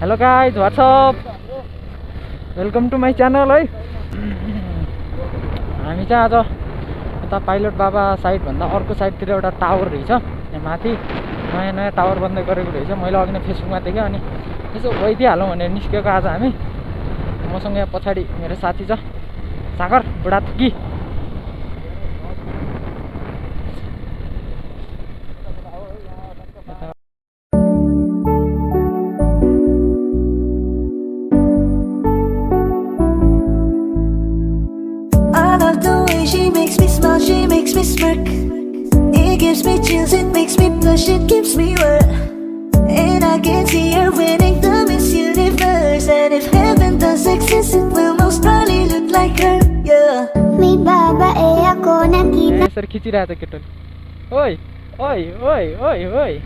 Hello guys, what's up, welcome to my channel है। हामी चाहिँ आज यता पाइलट बाबा साइडभन्दा अर्को साइडतिर एउटा टावर रहेछ, यहाँ माथि नयाँ नयाँ टावर बन्दै गरेको रहेछ। मैले अघि नै फेसबुकमा देखेँ, अनि यसो गइदिइहालौँ भनेर निस्केको आज हामी। मसँग यहाँ पछाडि मेरो साथी छ सागर बुढाथुकी। She makes me smirk. It gives me chills, it makes me blush, it gives me wet. And I can see her winning the Miss Universe. And if heaven does exist, it will most probably look like her, yeah. Me baba e ako nakita. Sir खिचिरहेको छ केटोले। ओइ ओइ ओइ ओइ ओइ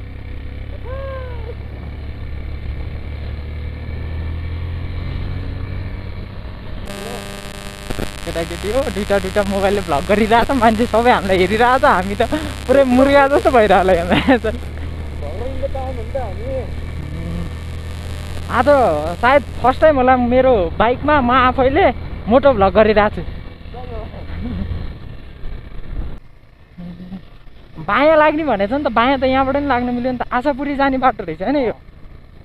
केटाकेटी हो, दुईटा मोबाइलले भ्लग गरिरहेछ, मान्छे सबै हामीलाई हेरिरहेछ। हामी त पुरै मुर्गा जस्तो भइरहेको यहाँ। आज सायद फर्स्ट टाइम होला मेरो बाइकमा म आफैले मोटो भ्लग गरिरहेको छु। बायाँ लाग्ने भनेछ नि त, बायाँ त यहाँबाट नि लाग्न मिल्यो नि त। आशापुरी जाने बाटो रहेछ होइन यो।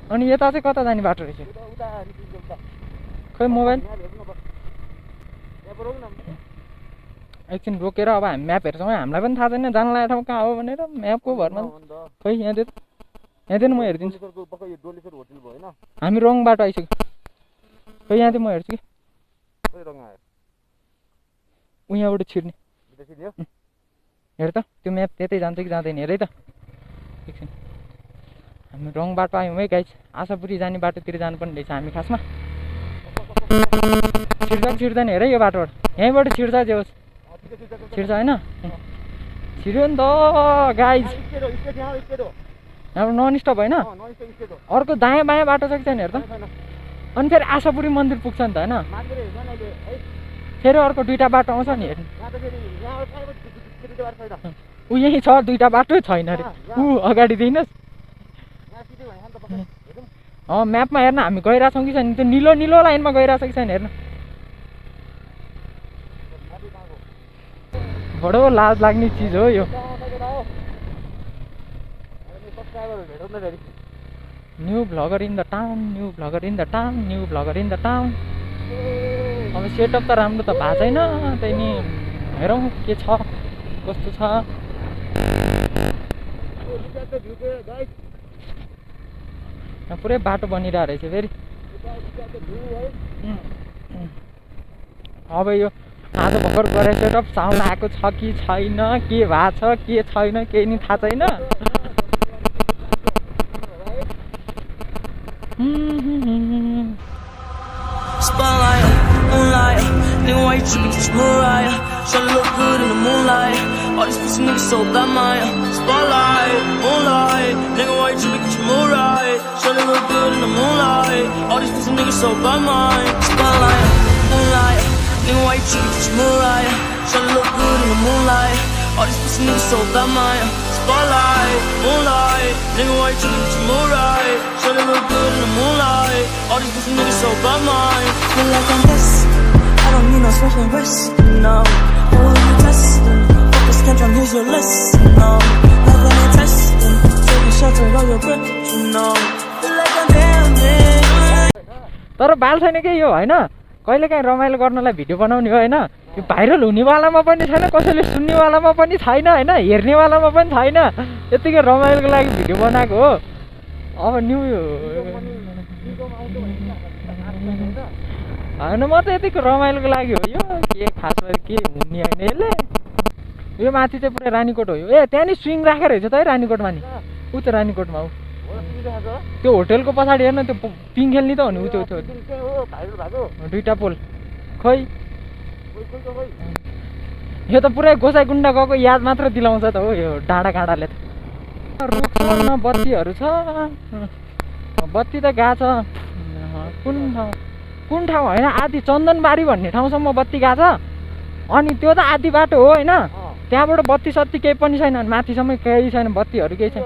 अनि यता चाहिँ कता जाने बाटो रहेछ? खोइ मोबाइल एकछिन रोकेर अब हामी म्याप हेर्छौँ। हामीलाई पनि थाहा छैन जान लागेको ठाउँ कहाँ हो भनेर, म्यापको भरमा। खोइ यहाँ दिनु म हेरिदिन्छु। हामी रङ बाटो आइसक्यो। खोइ यहाँ म हेर्छु कि उहाँबाट छिर्ने। हेर त त्यो म्याप त्यतै जान्छ कि जाँदैन हेर है त एकछिन। हामी रङ बाटो आयौँ है गाइस। आशापुरी जाने बाटोतिर जानुपर्ने रहेछ हामी खासमा। छिर्दैन हेर यो बाटोबाट, यहीँबाट छिर्छ जे होस् छिर्छ होइन। छिर्यो नि त गाइस, यहाँबाट नन स्टप होइन। अर्को दायाँ बायाँ बाटो छ कि छैन हेर त। अनि फेरि आशापुरी मन्दिर पुग्छ नि त होइन। फेरि अर्को दुईवटा बाटो आउँछ नि हेर्नु। ऊ यहीँ छ, दुईवटा बाटो छैन अरे ऊ अगाडि दिनुहोस्। म्यापमा हेर्न हामी गइरहेछौँ कि छैन, त्यो निलो निलो लाइनमा गइरहेछ कि छैन हेर्नु। बडो लाज लाग्ने चिज हो यो। New vlogger in the town, new vlogger in the town, new vlogger in the town. अब सेटअप त राम्रो त भएको छैन, त्यही नि हेरौँ के छ कस्तो छ। पुरै बाटो बनिरहेको रहेछ फेरि। अब यो आज भर्खर गरेर सेटअप साउन्ड आएको छ कि छैन, के भएको छ के छैन केही नि थाहा छैन। All these pussy niggas so bad, Maya. Spotlight, moonlight. Nigga, why you tripping? Get your mood right. Shawty look good in the moonlight. All these pussy niggas so bad, Maya. Spotlight, moonlight. Nigga, why you tripping? Get your mood right. Shawty look good in the moonlight. All these pussy niggas so bad, Maya. Spotlight, moonlight. Nigga, why you tripping? Get your mood right. Shawty look good in the moonlight. All these pussy niggas so bad, Maya. Feel like I'm blessed. I don't need no special rest, no. Who are you testing? Here's your lesson, no. Never been testing. Taking shots at all your breath, you know. Feel like I'm damn. तर बाल छैन के यो होइन। कहिले काहीँ रमाइलो गर्नलाई भिडियो बनाउने हो होइन। यो भाइरल हुनेवालामा पनि छैन, कसैले सुन्नेवालामा पनि छैन होइन, हेर्नेवालामा पनि छैन। यतिकै रमाइलोको लागि भिडियो बनाएको हो। अब न्यू होइन, म त यतिको रमाइलोको लागि हो यो। के खास के हुने होइन यसले। यो माथि चाहिँ पुरै रानीकोट हो यो। ए त्यहाँ नि स्विङ राखेर रहेछ त है रानीकोटमा नि। ऊ त रानीकोटमा हो त्यो होटेलको पछाडि हेर्न, त्यो पिङ खेल्ने त हो नि ऊ त्यो दुईवटा पोल। खोइ यो त पुरै गोसाइकुण्डा गएको याद मात्र दिलाउँछ त हो यो डाँडा काँडाले त। रुखमा बत्तीहरू छ, बत्ती त गएको छ। कुन ठाउँ होइन, आदि चन्दनबारी भन्ने ठाउँसम्म बत्ती गएको छ। अनि त्यो त आदि बाटो हो होइन, त्यहाँबाट बत्ती सत्ती केही पनि छैन। माथिसम्म केही छैन, बत्तीहरू केही छैन।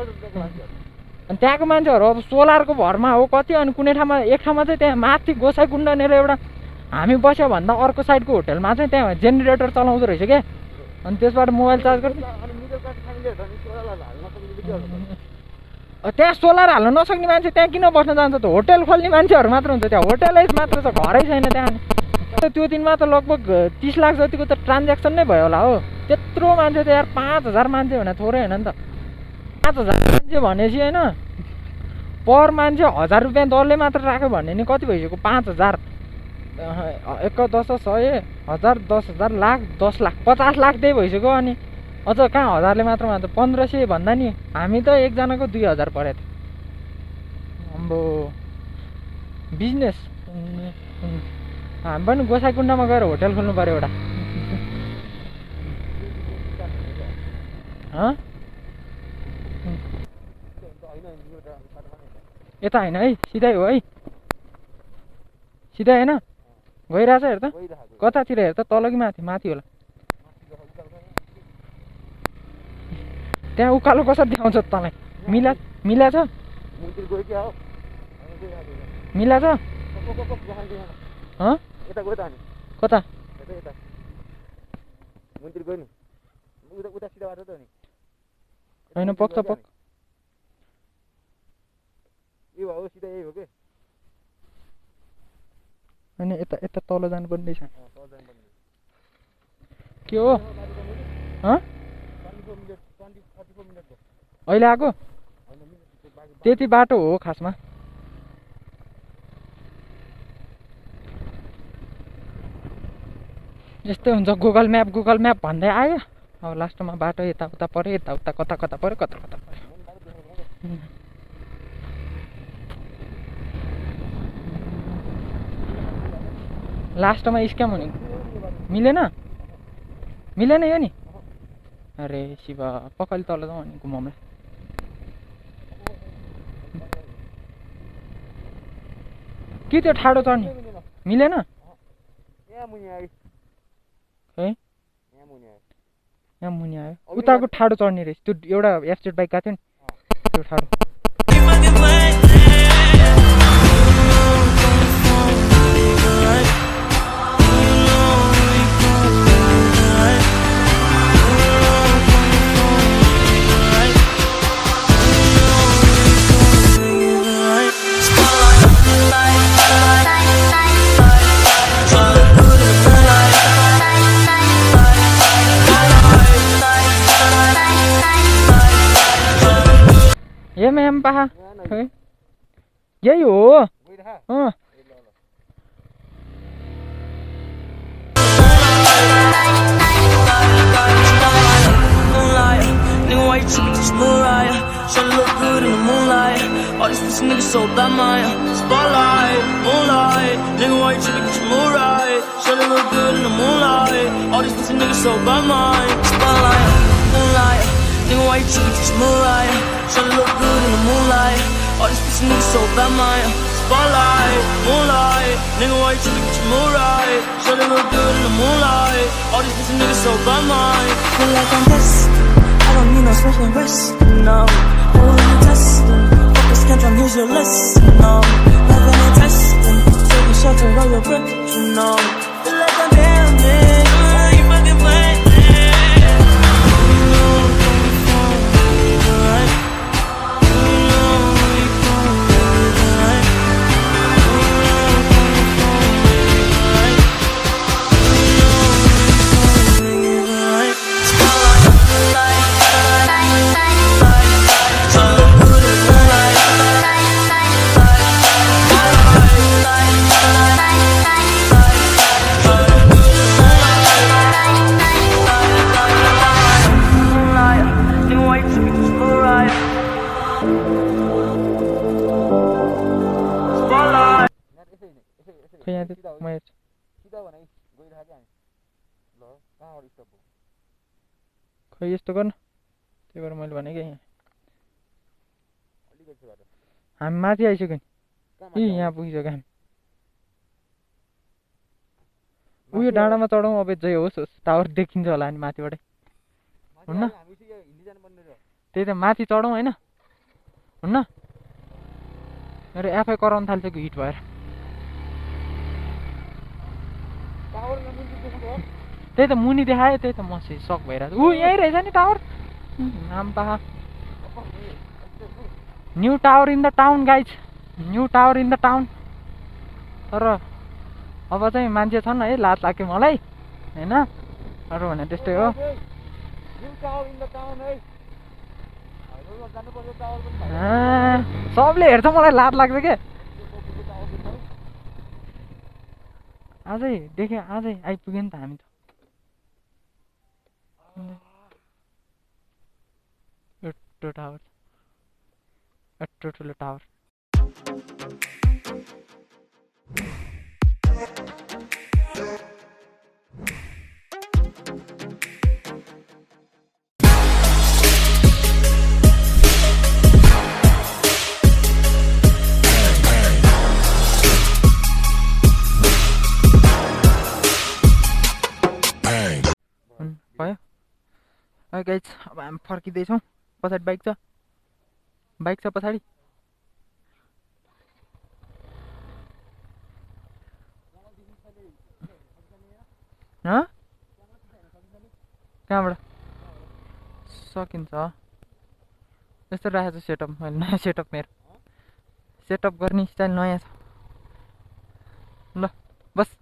अनि त्यहाँको मान्छेहरू अब सोलरको भरमा हो कति, अनि कुनै ठाउँमा एक ठाउँमा चाहिँ त्यहाँ माथि गोसाइकुण्डनेर एउटा हामी बस्यो भन्दा अर्को साइडको होटलमा चाहिँ त्यहाँ जेनेरेटर चलाउँदो रहेछ क्या, अनि त्यसबाट मोबाइल चार्ज गर्छ। त्यहाँ सोलर हाल्न नसक्ने मान्छे त्यहाँ किन बस्न जान्छ त? होटल खोल्ने मान्छेहरू मात्र हुन्छ त्यहाँ, होटलै मात्र छ, घरै छैन त्यहाँ। त्यो दिनमा त लगभग 30 लाख जतिको त ट्रान्ज्याक्सन नै भयो होला हो। त्यत्रो मान्छे त यार, 5000 मान्छे भने थोरै होइन नि त। 5000 मान्छे भनेपछि होइन, पर मान्छे 1000 रुपियाँ दरले मात्र राख्यो भने नि कति भइसक्यो? 5000 1 10 100 1000 10,000 लाख 10 लाख 50 लाख त्यही भइसक्यो। अनि अझ कहाँ 1000ले मात्र मात्र 1500 भन्दा नि हामी त एकजनाको 2000 परेको थियो। अम्बो बिजनेस। हामी पनि गोसाइकुण्डमा गएर होटल खोल्नु पर्यो एउटा। यता होइन है, सिधै हो है, सिधै होइन गइरहेछ। हेर त कतातिर, हेर त तल कि माथि? माथि होला। त्यहाँ उकालो कसरी देखाउँछ तँलाई? मिला छ मिला छ। कता होइन पक्छ पक्ष होइन, यता यता तल जानुपर्ने रहेछ। के हो अहिले आएको? त्यति बाटो हो खासमा। यस्तै हुन्छ, गुगल म्याप भन्दै आयो, अब लास्टमा बाटो यताउता पऱ्यो, यताउता कता कता पऱ्यो, कता कता पऱ्यो। लास्टमा स्क्याम हुने मिलेन यो नि। अरे शिव, पकाली तल जाउँ अनि घुमाउँला। के त्यो ठाडो चढ्ने मिलेन? यहाँ मुनि आयो, उताको ठाडो चढ्ने रहेछ। त्यो एउटा एफजेड बाइक गएको थियो नि, त्यो ठाडो। मैम पहा यही हो। Tryna look good in the moonlight. All these pussy niggas so bad, Maya. Spotlight, moonlight. Nigga, why you trippin'? Get your mood right. Tryna look good in the moonlight. All these pussy niggas so bad, Maya. Spotlight, moonlight. Nigga, why you trippin'? Get your mood right. Tryna look good in the moonlight. All these pussy niggas so bad, Maya. Spotlight, moonlight. Nigga, why you trippin'? Get your mood right. Tryna look good in the moonlight. All these pussy niggas so bad, Maya. Feel like I'm blessed. I don't need no special rest, no. Holy testing, focus can't run, here's your lesson, no. Loving and testing, taking shelter of your breath, you know. Feel like I'm damaged, you fucking playing. खै यस्तो गर्न, त्यही भएर मैले भनेको यहाँ हामी माथि आइसक्यो नि। यहाँ पुगिसक्यो हामी। उयो डाँडामा चढौँ अब जय होस्, टावर देखिन्छ होला नि माथिबाटै, हुन्न? त्यही त माथि चढौँ होइन, हुन्न? मेरो एफआई कराउन थाल्छ हिट भएर त्यही त मुनि देखायो त्यही त म सक भइरहेको ऊ यहीँ रहेछ नि टावर आम्बा new tower in the town guys new tower in the town तर अब चाहिँ मान्छे छन् है लाज लाग्यो मलाई होइन अरू भने त्यस्तै हो सबले हेर्छ मलाई लाज लाग्छ के आजै देखेँ आजै आइपुग्यो नि त हामी त टावर ठुलो टावर भयो गाइज अब हामी फर्किँदैछौँ पछाडि बाइक छ पछाडि कहाँबाट सकिन्छ यस्तो राखेको छ सेटअप मैले नयाँ सेटअप मेरो सेटअप गर्ने स्टाइल नयाँ छ ल बस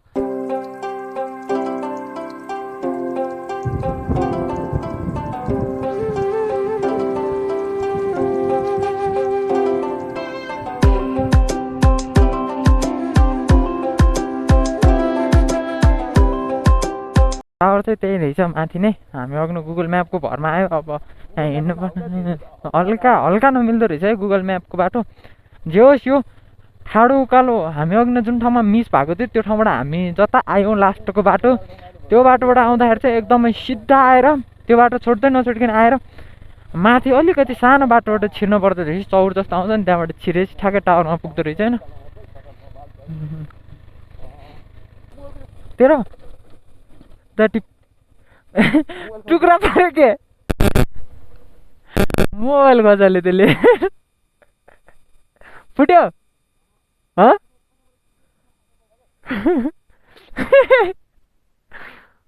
टावर चाहिँ त्यही रहेछ माथि नै हामी अग्नु गुगल म्यापको भरमा आयो अब यहाँ हिँड्नु पर्ने हल्का नमिल्दो रहेछ है गुगल म्यापको बाटो जे होस् यो ठाडो उकालो हामी अग्नु जुन ठाउँमा मिस भएको थियो त्यो ठाउँबाट हामी जता आयौँ लास्टको बाटो त्यो बाटोबाट आउँदाखेरि चाहिँ एकदमै सिधा आएर त्यो बाटो छोड्दै नछोड्किन आएर माथि अलिकति सानो बाटोबाट छिर्नु पर्दो रहेछ चौर जस्तो आउँछ नि त्यहाँबाट छिरेपछि ठ्याक्कै टावरमा पुग्दो रहेछ होइन तेरो टुक्रा पऱ्यो के मोबाइल गजाले त्यसले फुट्यो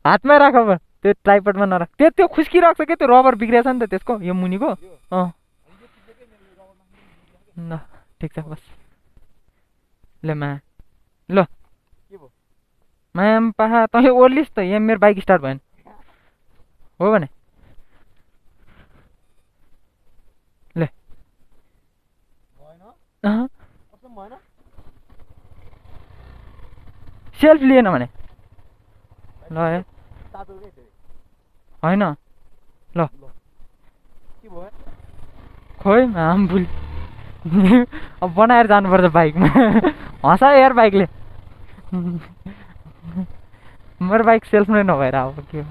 हातमा राख अब त्यो ट्राइपडमा नराख त्यो खुस्किरहेको छ क्या त्यो रबर बिग्रिएको छ नि त त्यसको यो मुनिको ल ठिक छ बस ल मायाम पाहा तँ ओर्लिस् त यहाँ मेरो बाइक स्टार्ट भएन हो भने ले सेल्फ लिएन भने ल होइन ल खोइ आम भुल अब बनाएर जानुपर्छ बाइकमा हँसा यार बाइकले मेरो बाइक सेल्फ नै नभएर अब के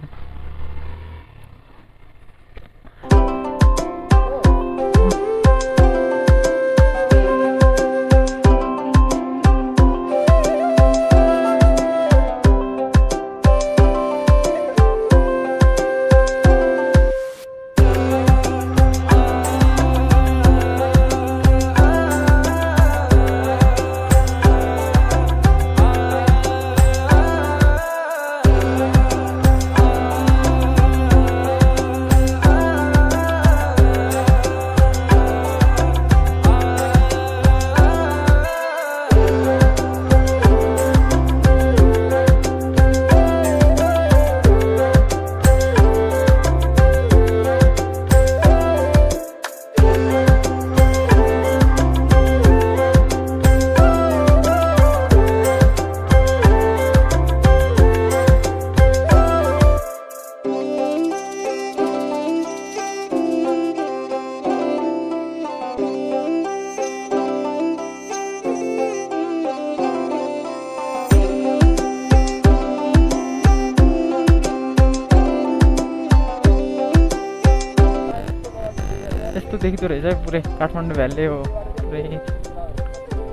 देखिँदो रहेछ है पुरै काठमाडौँ भ्याली हो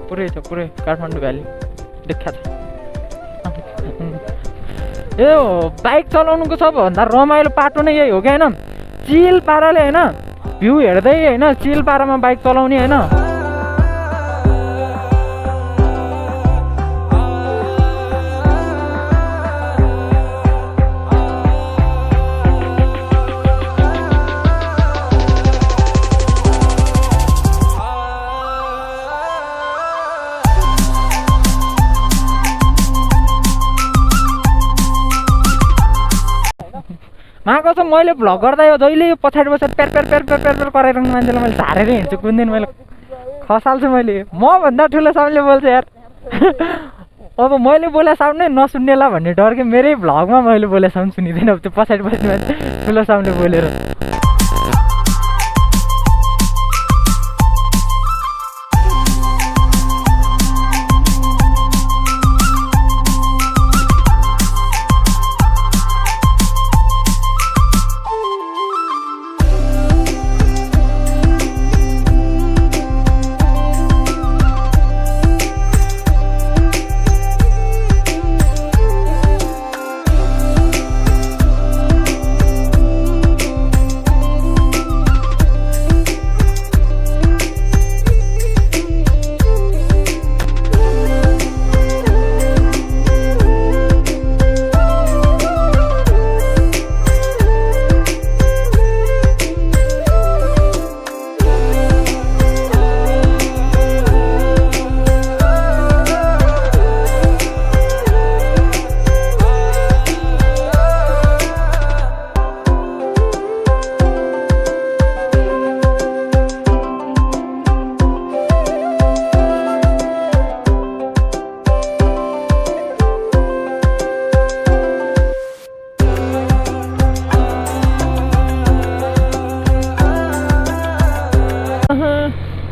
पुरै छ पुरै काठमाडौँ भ्याली देखा छ यो बाइक चलाउनुको सबभन्दा रमाइलो पाटो नै यही हो क्या होइन चिल पाराले होइन भ्यू हेर्दै होइन चिल पारामा बाइक चलाउने होइन माको छ मैले भ्लग गर्दा यो जहिले यो पछाडि पछाडि प्यार प्यार प्यार प्यार प्यार प्यार गरेर मान्छेलाई मैले झारेर हिँड्छु कुन दिन मैले खसाल्छु मैले मभन्दा ठुलो साउन्डले बोल्छ यार अब मैले बोले साउन्ड नै नसुन्नेला भन्ने डर कि मेरै भ्लगमा मैले बोले साउन्ड सुनिँदैन त्यो पछाडि बस्ने मान्छे ठुलो साउन्डले बोलेर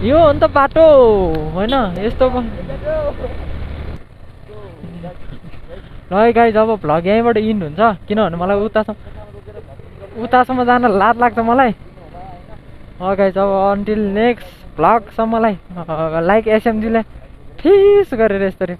यो हो नि त बाटो होइन यस्तो ल गाइज अब भ्लग यहीँबाट इन हुन्छ किनभने मलाई उतासम्म जान लाज लाग्छ मलाई गाइज अब अन्टिल नेक्स्ट भ्लगसम्मलाई लाइक एसएमजीलाई ठिस गरेर यस्तरी